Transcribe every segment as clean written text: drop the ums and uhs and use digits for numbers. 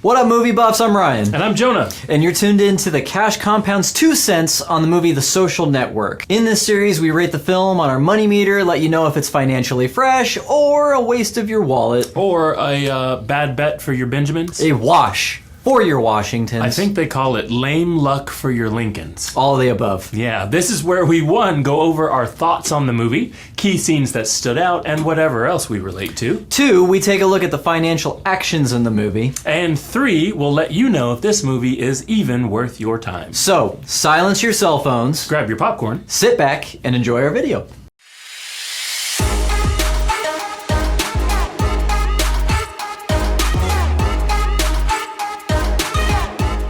What up, movie buffs? I'm Ryan. And I'm Jonah. And you're tuned in to the Cash Compound's 2 cents on the movie The Social Network. In this series, we rate the film on our money meter, let you know if it's financially fresh or a waste of your wallet. Or a bad bet for your Benjamins. A wash for your Washingtons. I think they call it lame luck for your Lincolns. All of the above. Yeah, this is where we, 1, go over our thoughts on the movie, key scenes that stood out, and whatever else we relate to. 2, we take a look at the financial actions in the movie. And 3, we'll let you know if this movie is even worth your time. So, silence your cell phones, Grab your popcorn, sit back, and enjoy our video.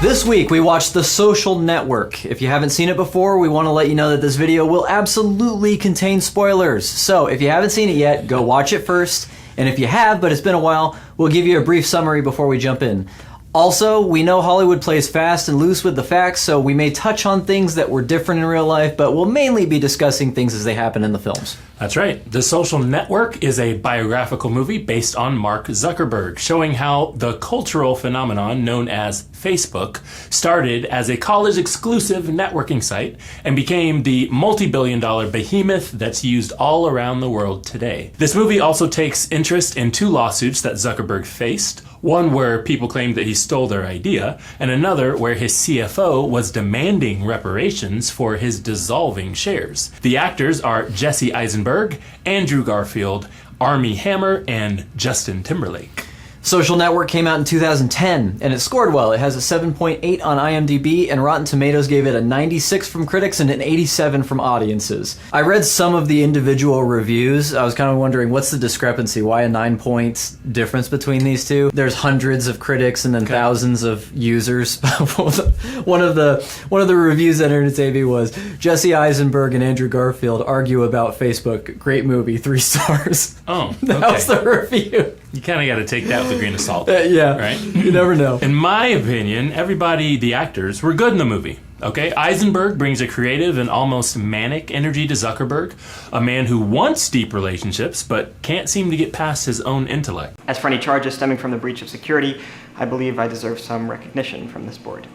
This week, we watched The Social Network. If you haven't seen it before, we want to let you know that this video will absolutely contain spoilers. So if you haven't seen it yet, go watch it first. And if you have, but it's been a while, we'll give you a brief summary before we jump in. Also, we know Hollywood plays fast and loose with the facts, so we may touch on things that were different in real life, but we'll mainly be discussing things as they happen in the films. That's right. The Social Network is a biographical movie based on Mark Zuckerberg, showing how the cultural phenomenon known as Facebook started as a college-exclusive networking site and became the multi-billion-dollar behemoth that's used all around the world today. This movie also takes interest in 2 lawsuits that Zuckerberg faced. One where people claimed that he stole their idea, and another where his CFO was demanding reparations for his dissolving shares. The actors are Jesse Eisenberg, Andrew Garfield, Armie Hammer, and Justin Timberlake. Social Network came out in 2010, and it scored well. It has a 7.8 on IMDb, and Rotten Tomatoes gave it a 96 from critics and an 87 from audiences. I read some of the individual reviews. I was kind of wondering, what's the discrepancy? Why a 9-point difference between these two? There's hundreds of critics and then thousands of users. One of the reviews that entertained me was Jesse Eisenberg and Andrew Garfield argue about Facebook. Great movie, 3 stars. Oh, okay. That was the review. You kind of got to take that with a grain of salt. Yeah, right? You never know. In my opinion, everybody, the actors, were good in the movie. Okay, Eisenberg brings a creative and almost manic energy to Zuckerberg, a man who wants deep relationships but can't seem to get past his own intellect. As for any charges stemming from the breach of security, I believe I deserve some recognition from this board.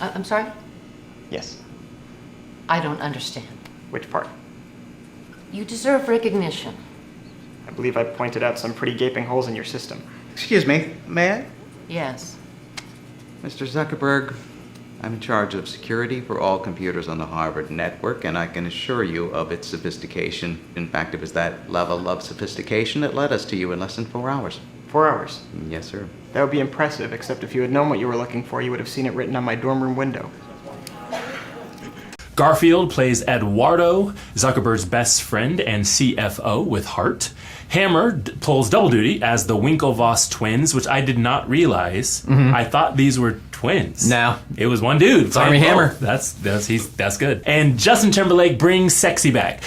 I'm sorry? Yes. I don't understand. Which part? You deserve recognition. I believe I pointed out some pretty gaping holes in your system. Excuse me, may I? Yes. Mr. Zuckerberg, I'm in charge of security for all computers on the Harvard network, and I can assure you of its sophistication. In fact, it was that level of sophistication that led us to you in less than 4 hours. 4 hours? Yes, sir. That would be impressive, except if you had known what you were looking for, you would have seen it written on my dorm room window. Garfield plays Eduardo, Zuckerberg's best friend and CFO with heart. Hammer pulls double duty as the Winklevoss twins, which I did not realize. I thought these were twins. No. It was one dude. It's Armie Hammer. That's good. And Justin Timberlake brings sexy back.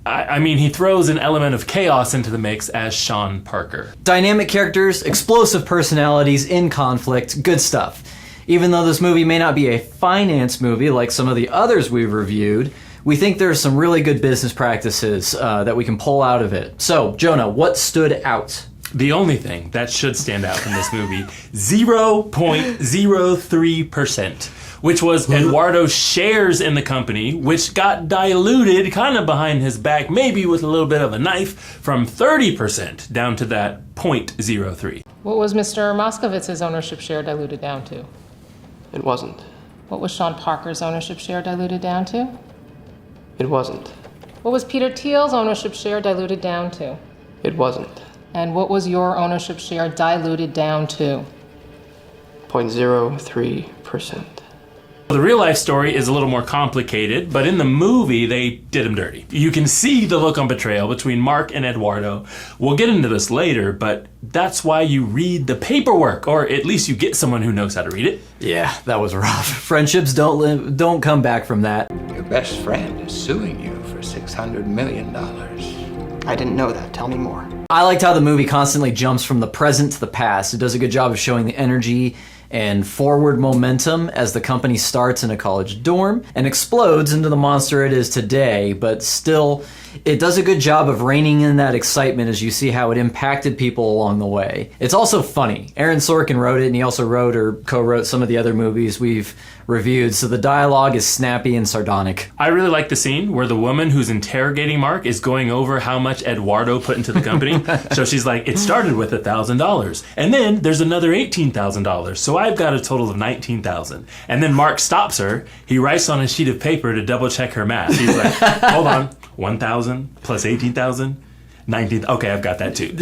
I mean, he throws an element of chaos into the mix as Sean Parker. Dynamic characters, explosive personalities in conflict, good stuff. Even though this movie may not be a finance movie like some of the others we've reviewed, we think there's some really good business practices that we can pull out of it. So, Jonah, what stood out? The only thing that should stand out from this movie, 0.03%, which was Eduardo's shares in the company, which got diluted kind of behind his back, maybe with a little bit of a knife, from 30% down to that 0.03. What was Mr. Moskowitz's ownership share diluted down to? It wasn't. What was Sean Parker's ownership share diluted down to? It wasn't. What was Peter Thiel's ownership share diluted down to? It wasn't. And what was your ownership share diluted down to? 0.03%. The real life story is a little more complicated, but in the movie, they did him dirty. You can see the look on betrayal between Mark and Eduardo. We'll get into this later, but that's why you read the paperwork, or at least you get someone who knows how to read it. Yeah, that was rough. Friendships don't come back from that. Your best friend is suing you for $600 million. I didn't know that. Tell me more. I liked how the movie constantly jumps from the present to the past. It does a good job of showing the energy and forward momentum as the company starts in a college dorm and explodes into the monster it is today, but still, it does a good job of reining in that excitement as you see how it impacted people along the way. It's also funny. Aaron Sorkin wrote it, and he also wrote or co-wrote some of the other movies we've reviewed, so the dialogue is snappy and sardonic. I really like the scene where the woman who's interrogating Mark is going over how much Eduardo put into the company. So she's like, it started with $1,000, and then there's another $18,000, so I've got a total of $19,000. And then Mark stops her. He writes on a sheet of paper to double check her math. He's like, hold on, 1,000 plus 18,000. 19. Okay, I've got that too.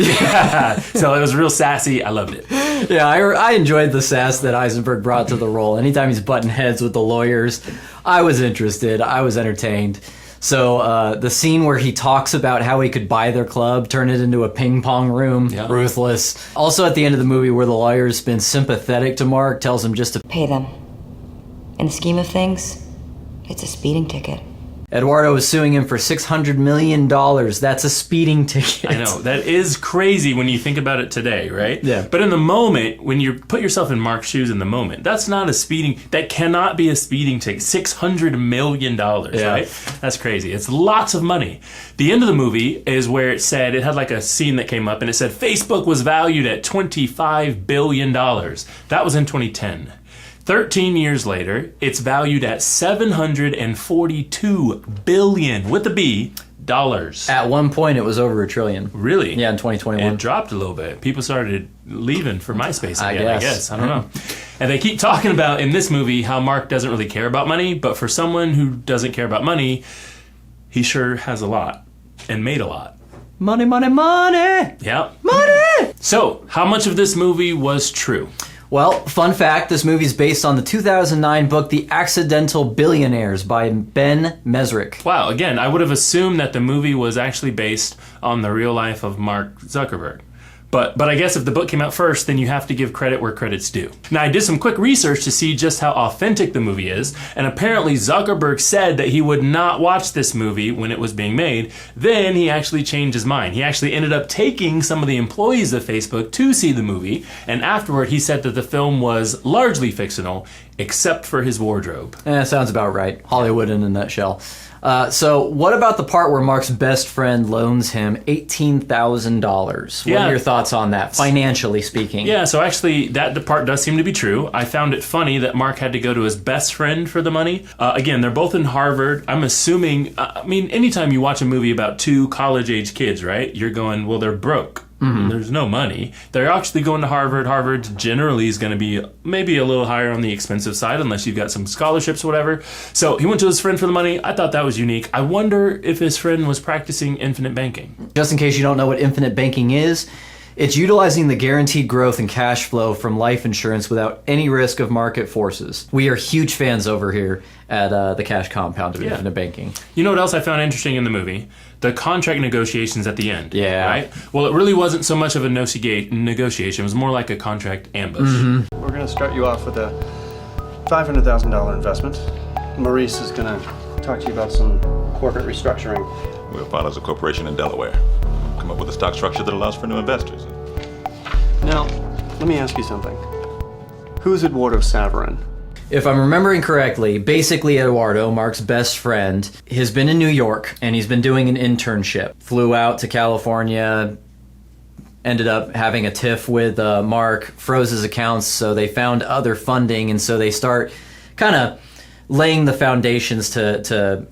So it was real sassy. I loved it. Yeah, I enjoyed the sass that Eisenberg brought to the role. Anytime he's butting heads with the lawyers, I was interested. I was entertained. So the scene where he talks about how he could buy their club, turn it into a ping pong room, ruthless. Also at the end of the movie where the lawyer's been sympathetic to Mark, tells him just to pay them. In the scheme of things, it's a speeding ticket. Eduardo is suing him for $600 million. That's a speeding ticket. I know. That is crazy when you think about it today, right? Yeah. But in the moment, when you put yourself in Mark's shoes in the moment, that's not a speeding... That cannot be a speeding ticket. $600 million, right? That's crazy. It's lots of money. The end of the movie is where it said... It had like a scene that came up, and it said, Facebook was valued at $25 billion. That was in 2010. 13 years later, it's valued at $742 billion, with a B, dollars. At one point, it was over $1 trillion. Really? Yeah, in 2021. It dropped a little bit. People started leaving for MySpace again, I I guess. I don't know. And they keep talking about, in this movie, how Mark doesn't really care about money, but for someone who doesn't care about money, he sure has a lot and made a lot. Money, money, money! Yeah. Money! So, how much of this movie was true? Well, fun fact, this movie is based on the 2009 book The Accidental Billionaires by Ben Mesrick. Wow, again, I would have assumed that the movie was actually based on the real life of Mark Zuckerberg. But I guess if the book came out first, then you have to give credit where credit's due. Now, I did some quick research to see just how authentic the movie is, and apparently Zuckerberg said that he would not watch this movie when it was being made. Then he actually changed his mind. He actually ended up taking some of the employees of Facebook to see the movie, and afterward he said that the film was largely fictional, except for his wardrobe. Sounds about right. Hollywood in a nutshell. So what about the part where Mark's best friend loans him $18,000? What are your thoughts on that, financially speaking? Yeah, so actually that part does seem to be true. I found it funny that Mark had to go to his best friend for the money. Again, they're both in Harvard. I'm assuming, anytime you watch a movie about two college-age kids, right, you're going, well, they're broke. Mm-hmm. There's no money. They're actually going to Harvard. Harvard generally is going to be maybe a little higher on the expensive side unless you've got some scholarships or whatever. So he went to his friend for the money. I thought that was unique. I wonder if his friend was practicing infinite banking. Just in case you don't know what infinite banking is, it's utilizing the guaranteed growth and cash flow from life insurance without any risk of market forces. We are huge fans over here at the Cash Compound of Infinite Banking. You know what else I found interesting in the movie? The contract negotiations at the end. Yeah. Right? Well, it really wasn't so much of a negotiation. It was more like a contract ambush. Mm-hmm. We're going to start you off with a $500,000 investment. Maurice is going to talk to you about some corporate restructuring. We'll file as a corporation in Delaware. Come up with a stock structure that allows for new investors. Now, let me ask you something. Who's Eduardo Saverin? If I'm remembering correctly, basically Eduardo, Mark's best friend, has been in New York and he's been doing an internship. Flew out to California, ended up having a tiff with Mark, froze his accounts, so they found other funding, and so they start kind of laying the foundations to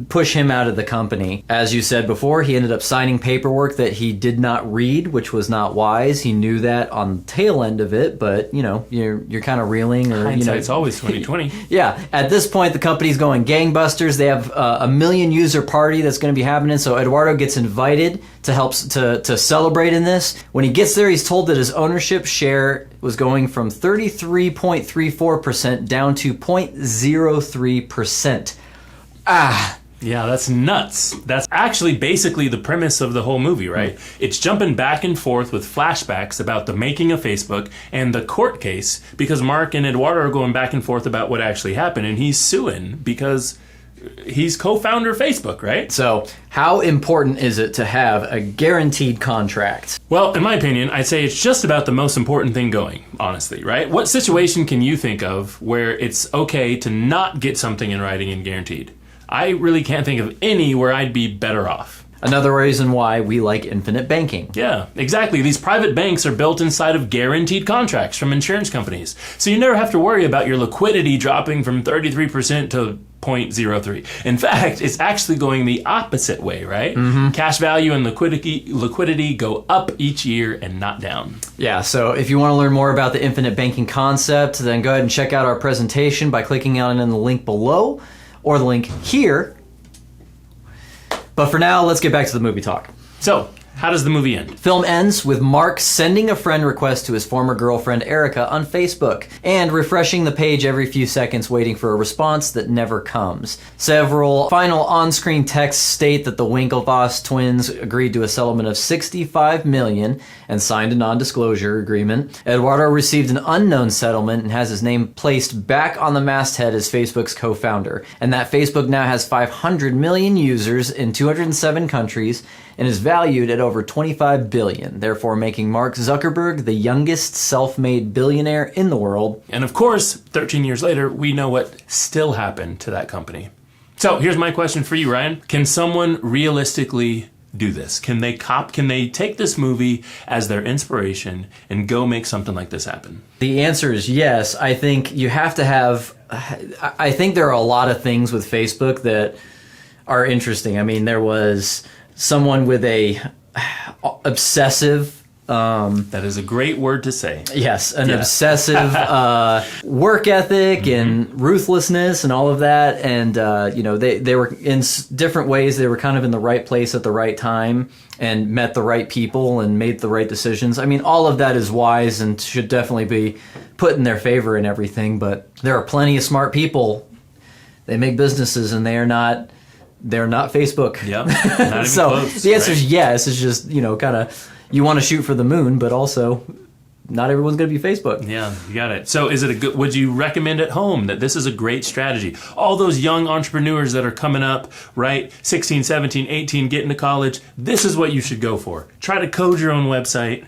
push him out of the company. As you said before, he ended up signing paperwork that he did not read, which was not wise. He knew that on the tail end of it, but you're kind of reeling, or hindsight's always 20/20. Yeah, at this point the company's going gangbusters. They have a million user party that's going to be happening, so Eduardo gets invited to help to celebrate in this. When he gets there, he's told that his ownership share was going from 33.34% down to 0.03%. Yeah, that's nuts. That's actually basically the premise of the whole movie, right? It's jumping back and forth with flashbacks about the making of Facebook and the court case, because Mark and Eduardo are going back and forth about what actually happened, and he's suing because he's co-founder of Facebook, right? So, how important is it to have a guaranteed contract? Well, in my opinion, I'd say it's just about the most important thing going, honestly, right? What situation can you think of where it's okay to not get something in writing and guaranteed? I really can't think of any where I'd be better off. Another reason why we like infinite banking. Yeah, exactly. These private banks are built inside of guaranteed contracts from insurance companies. So you never have to worry about your liquidity dropping from 33% to 0.03. In fact, it's actually going the opposite way, right? Mm-hmm. Cash value and liquidity go up each year and not down. Yeah, so if you want to learn more about the infinite banking concept, then go ahead and check out our presentation by clicking on the link below or the link here. But for now, let's get back to the movie talk. So, how does the movie end? Film ends with Mark sending a friend request to his former girlfriend Erica on Facebook and refreshing the page every few seconds waiting for a response that never comes. Several final on-screen texts state that the Winklevoss twins agreed to a settlement of $65 million and signed a non-disclosure agreement. Eduardo received an unknown settlement and has his name placed back on the masthead as Facebook's co-founder, and that Facebook now has 500 million users in 207 countries and is valued at over $25 billion, therefore making Mark Zuckerberg the youngest self-made billionaire in the world. And of course, 13 years later, we know what still happened to that company. So here's my question for you, Ryan. Can someone realistically do this? Can they take this movie as their inspiration and go make something like this happen? The answer is yes. I think you have to have... I think there are a lot of things with Facebook that are interesting. I mean, there was someone with a obsessive... that is a great word to say. Yes, an obsessive work ethic and ruthlessness and all of that. And, they were in different ways. They were kind of in the right place at the right time and met the right people and made the right decisions. I mean, all of that is wise and should definitely be put in their favor and everything. But there are plenty of smart people. They make businesses and they're not Facebook. Yep, not even so close, the answer right? is yes. It's just, kind of... You want to shoot for the moon, but also not everyone's going to be Facebook. Yeah, you got it. So is it a good, would you recommend at home that this is a great strategy? All those young entrepreneurs that are coming up, right? 16, 17, 18, getting to college. This is what you should go for. Try to code your own website.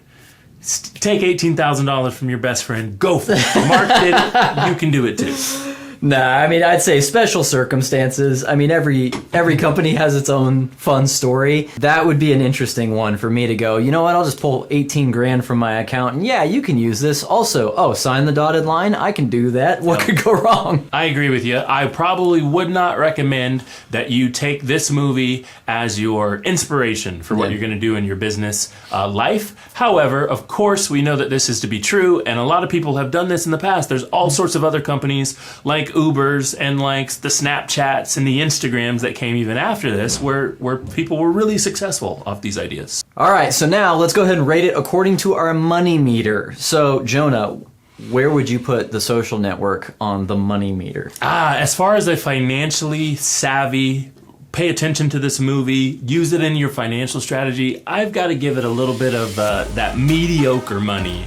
Take $18,000 from your best friend. Go for it. Mark did it. You can do it too. Nah, I mean, I'd say special circumstances. I mean, every company has its own fun story. That would be an interesting one for me to go, you know what, I'll just pull 18 grand from my account and yeah, you can use this. Also, sign the dotted line? I can do that. What could go wrong? I agree with you. I probably would not recommend that you take this movie as your inspiration for what you're going to do in your business life. However, of course, we know that this is to be true, and a lot of people have done this in the past. There's all sorts of other companies like Ubers and like the Snapchats and the Instagrams that came even after this where people were really successful off these ideas. All right, so now let's go ahead and rate it according to our money meter. So, Jonah, where would you put The Social Network on the money meter? As far as a financially savvy, pay attention to this movie, use it in your financial strategy, I've got to give it a little bit of that mediocre money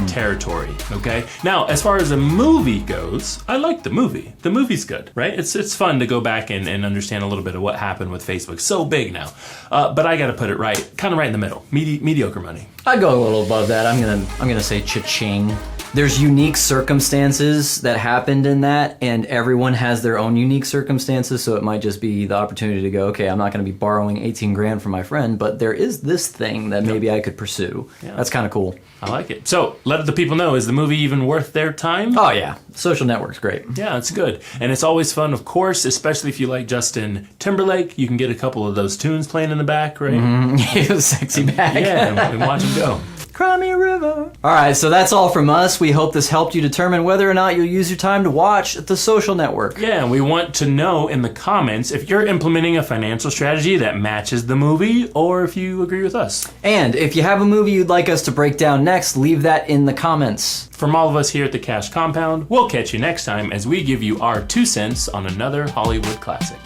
territory, okay? Now, as far as a movie goes, I like the movie. The movie's good, right? It's fun to go back and understand a little bit of what happened with Facebook. So big now. But I got to put it kind of right in the middle. Mediocre money. I'd go a little above that. I'm gonna say cha-ching. There's unique circumstances that happened in that, and everyone has their own unique circumstances, so it might just be the opportunity to go, okay, I'm not going to be borrowing 18 grand from my friend, but there is this thing that maybe I could pursue. Yeah. That's kind of cool. I like it. So, let the people know, is the movie even worth their time? Oh, yeah. Social Network's great. Yeah, it's good. And it's always fun, of course, especially if you like Justin Timberlake. You can get a couple of those tunes playing in the back, right? Mm-hmm. Sexy back. Yeah, and watch them go. Cry me a river. All right, so that's all from us. We hope this helped you determine whether or not you'll use your time to watch The Social Network. Yeah, and we want to know in the comments if you're implementing a financial strategy that matches the movie or if you agree with us. And if you have a movie you'd like us to break down next, leave that in the comments. From all of us here at the Cash Compound, we'll catch you next time as we give you our 2 cents on another Hollywood classic.